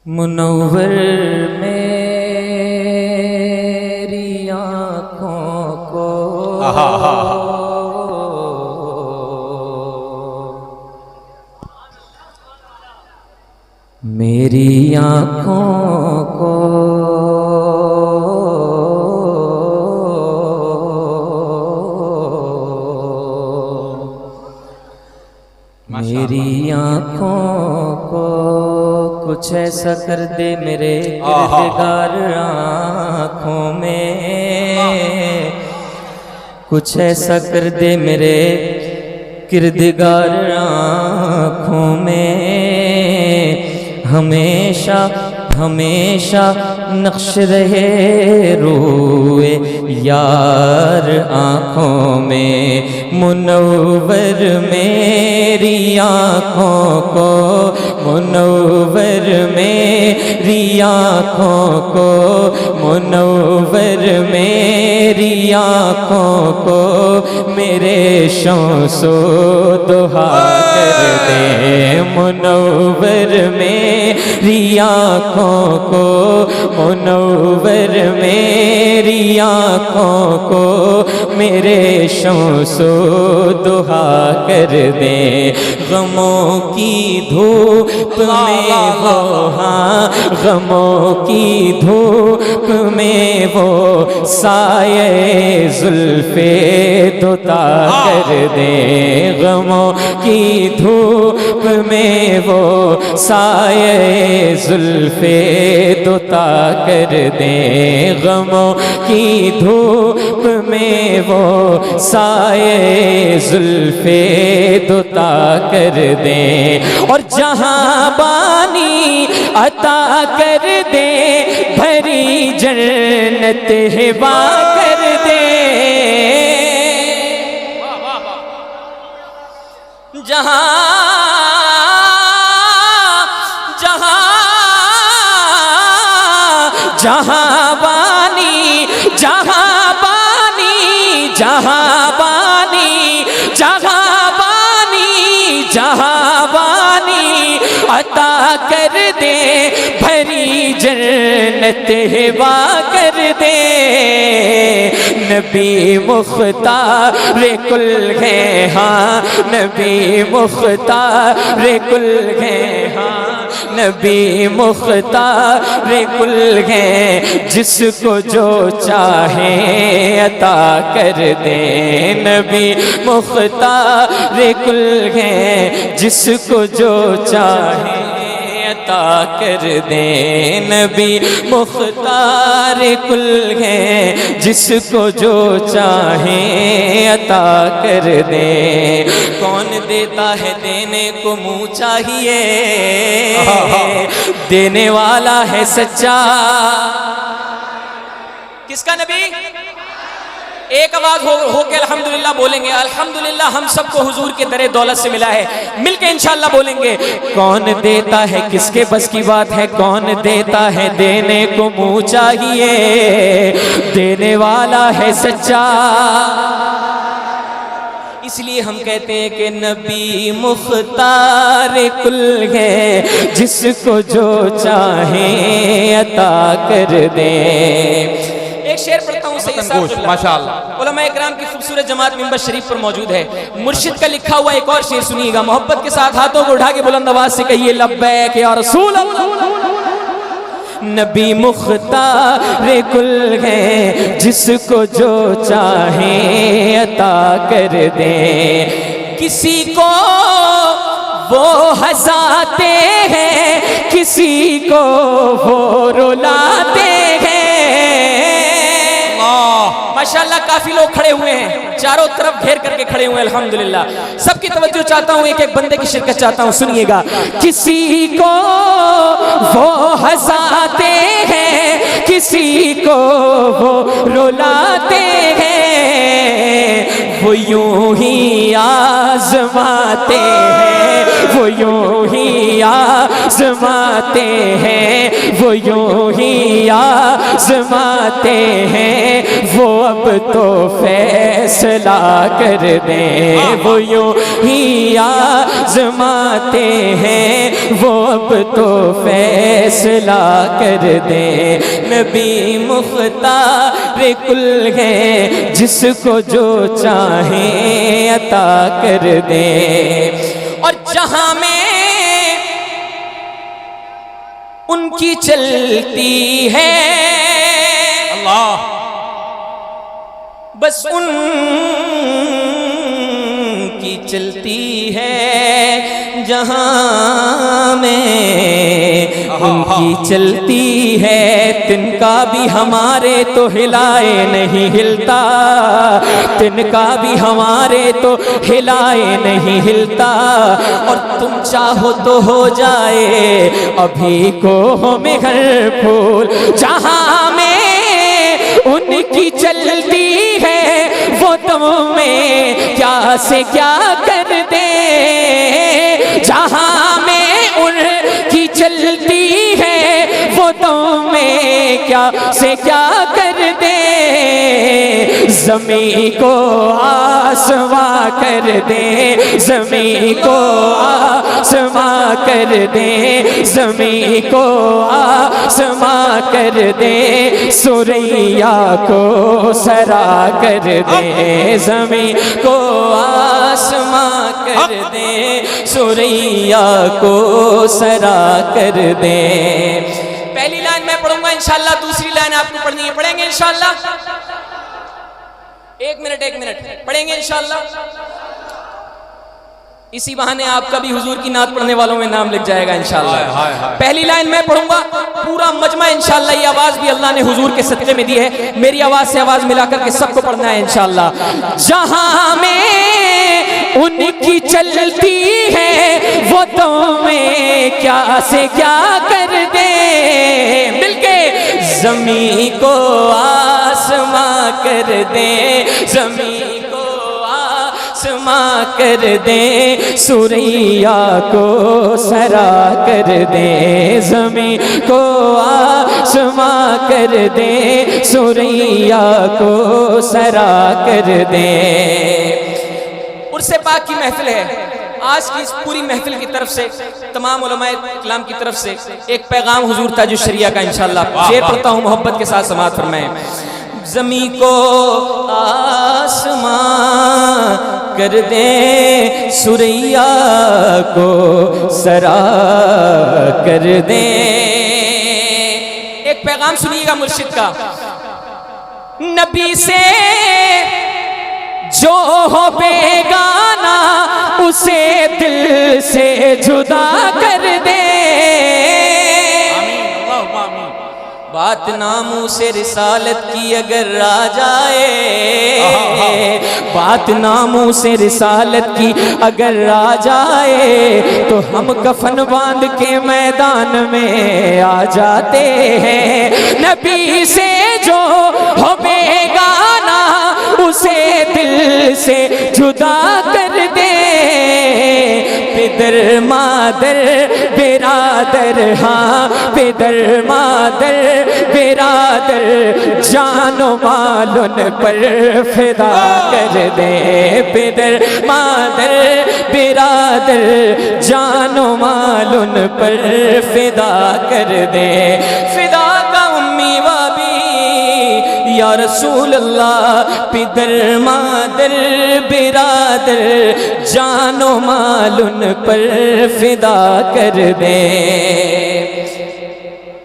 मुनव्वर मेरी आँखों को मेरी आँखों को मेरी आँखों को कुछ ऐसा कर दे मेरे किरदार आँखों में, कुछ ऐसा कर दे मेरे किरदार आँखों में। हमेशा हमेशा नक्श रहे रोए यार आँखों में। मुनव्वर मेरी आँखों को, मुनव्वर मेरी आँखों को, मुनव्वर मेरी आँखों को मेरे शौसो दुहा कर दे। मुनव्वर मेरी आँखों को, मुनव्वर मेरी आँखों को मेरे शौसो दुहा कर दे। गमों की धूप में वो, हाँ गमों की धूप में वो साये जुल्फे दुता कर दे। गमों की धूप में वो साये जुल्फे दुता कर दे। गमों की धूप में वो साये जुल्फे दुता कर दे। और जहां बानी अता कर दे, भरी जन्नत हिबा कर दे। जहां जहां बानी, जहां बानी, जहां बानी, जहां बानी, जहां बानी अता कर दे, भरी जन्नत हिबा कर दे। नबी मुख्तार कुल है, हाँ नबी मुख्तार कुल है, हाँ नबी मुख्तार कुल है। जिसको जो चाहे अता कर दे। नबी मुख्तार कुल है, जिसको जो चाहे अता कर दे। नबी मुख्तार कुल है, जिसको जो चाहे अता कर दे। कौन देता है देने को मुँह चाहिए, देने वाला है सच्चा। किसका नबी? एक आवाज हो के अल्हम्दुलिल्लाह बोलेंगे। अल्हम्दुलिल्लाह हम सबको हुजूर के दरे दौलत से मिला है। मिलके इंशाअल्लाह बोलेंगे। कौन देता है, किसके बस की बात है, कौन देता है देने को मुँह चाहिए, देने वाला है सच्चा। इसलिए हम कहते हैं कि नबी मुख्तार कुल है, जिसको जो चाहे अता कर दे। एक शेर पढ़ता हूँ माशाअल्लाह। उलमा इकराम की खूबसूरत जमात मिंबर शरीफ पर मौजूद है। मुर्शिद का लिखा हुआ एक और शेर सुनिएगा। मोहब्बत के साथ हाथों को उठा के बुलंद आवाज से कहिए लब्बैक या रसूल अल्लाह। नबी मुख्तार कुल है, जिसको जो चाहे अता कर दे। किसी को वो हंसाते हैं, किसी को वो रुलाते हैं। माशाअल्लाह काफी लोग खड़े हुए हैं, चारों तरफ घेर करके खड़े हुए हैं। अल्हम्दुलिल्लाह सबकी तवज्जो चाहता हूँ, एक एक बंदे की शिरकत चाहता हूँ। सुनिएगा। किसी को वो हंसाते हैं, किसी को वो रुलाते हैं। वो यूं ही आजमाते हैं, वो यूं ही आजमाते हैं, वो यूं ही आजमाते हैं, वो अब तो फैसला कर दें। वो यूं ही आज़माते हैं, वो अब तो फैसला कर दें। नबी मुख्तार कुल है, जिसको जो चाहे अता कर दें। और जहां में उनकी चलती है अल्लाह, बस उनकी चलती है जहां में उनकी चलती है। तिनका भी हमारे तो हिलाए नहीं हिलता, तिनका भी हमारे तो हिलाए नहीं हिलता। और तुम चाहो तो हो जाए अभी को में हर फूल, जहां में उनकी चलती है वो तुम्हें क्या से क्या कर दे। जहां में उनकी चलती है वो तुम्हें क्या से क्या कर दे। ज़मीं को आसमां कर दे, ज़मीं को आसमां कर दे, ज़मीं को आसमां कर दे, सुरैया को सरा कर दे। ज़मीं को आसमां कर दे, सुरैया को सरा कर दे। पहली लाइन मैं पढ़ूंगा इंशाल्लाह, दूसरी लाइन आपको पढ़नी है। पढ़ेंगे इंशाल्लाह? एक मिनट पढ़ेंगे इंशाल्लाह। इसी बहाने आपका भी हुजूर की नात पढ़ने वालों में नाम लिख जाएगा इंशाल्लाह। पहली लाइन मैं पढ़ूंगा, पूरा मजमा इंशाल्लाह। ये आवाज भी अल्लाह ने हुजूर के सदके में दी है, मेरी आवाज से आवाज मिलाकर के सबको पढ़ना है इंशाल्लाह। जहां में उनकी चलती है वो तुम्हें क्या से क्या कर दे। मिलके ज़मीं को आसमां कर दे, ज़मीं को आसमां कर दे, सुरैया को सरा कर दे। ज़मीं को आसमां कर दे, सुरैया को सरा कर दे। उर्से पाक की महफिल है। आज की इस पूरी महफिल की तरफ से, तमाम उलमाए इस्लाम की तरफ से एक पैगाम हुजूर ताजुश शरिया का इंशाल्लाह शेर पढ़ता हूँ, मोहब्बत के साथ समाअत फरमाएं। ज़मीं को आसमां कर दे, सुरैया को सरा कर दे। एक पैगाम सुनिएगा मुर्शिद का। नबी से जो हो बेगाना उसे दिल से जुदा कर दे। बात नामों से रिसालत की अगर आ जाए, बात नामों से रिसालत की अगर आ जाए, तो हम कफन बांध के मैदान में आ जाते हैं। नबी से जो हो बेगाना उसे दिल से जुदा कर दे। पिदर मादर बिरादर, हाँ पिदर मादर बिरादर, जानो मालून पर फिदा कर दे। पिदर मादर बिरादर, जानो मालून पर फिदा कर दे। फिदा का उम्मी वाबी या रसूल अल्लाह, पिदर मादर बिरादर, जानो मालून पर फिदा कर दे।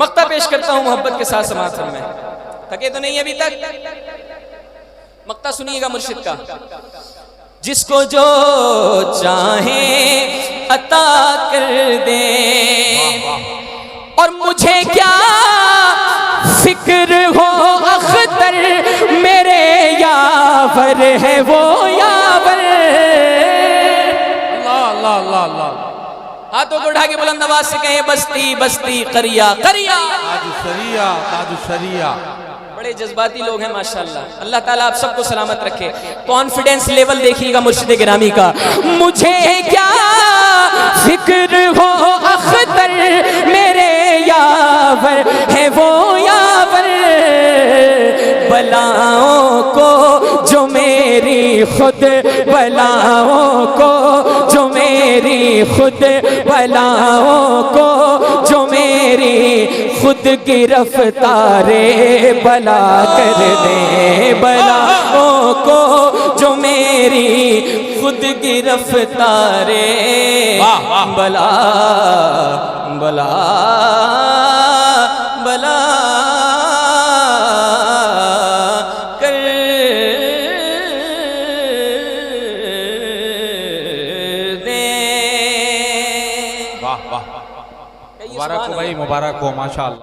मक्ता पेश करता हूं मोहब्बत के साथ समाअत में। थके तो नहीं अभी तक? मक्ता सुनिएगा मुर्शिद का। जिसको जो चाहे अता कर दे, और मुझे क्या फिक्र हो अख्तर, मेरे यावर है वो यावर। अल्लाह अल्लाह अल्लाह अल्लाह। हाथों को उठा के बुलंद आवाज से कहें, बस्ती बस्ती करिया करिया ताजुशरिया ताजुशरिया। बड़े जज्बाती लोग हैं माशाल्लाह। अल्लाह ताला आप सबको सलामत रखे। कॉन्फिडेंस लेवल देखिएगा मुर्शिद गिरामी का। मुझे क्या फिक्र हो अख्तर, मेरे यावर है वो यावर। बलाओं खुद बलाओं को, जो मेरी खुद बलाओं को, जो मेरी खुद गिरफ्तारे बला कर दे, बलाओं को जो मेरी खुद गिरफ्तारे बला बला बला कर दे। वाह वाह, मुबारक हो भाई, मुबारक हो, माशाअल्लाह।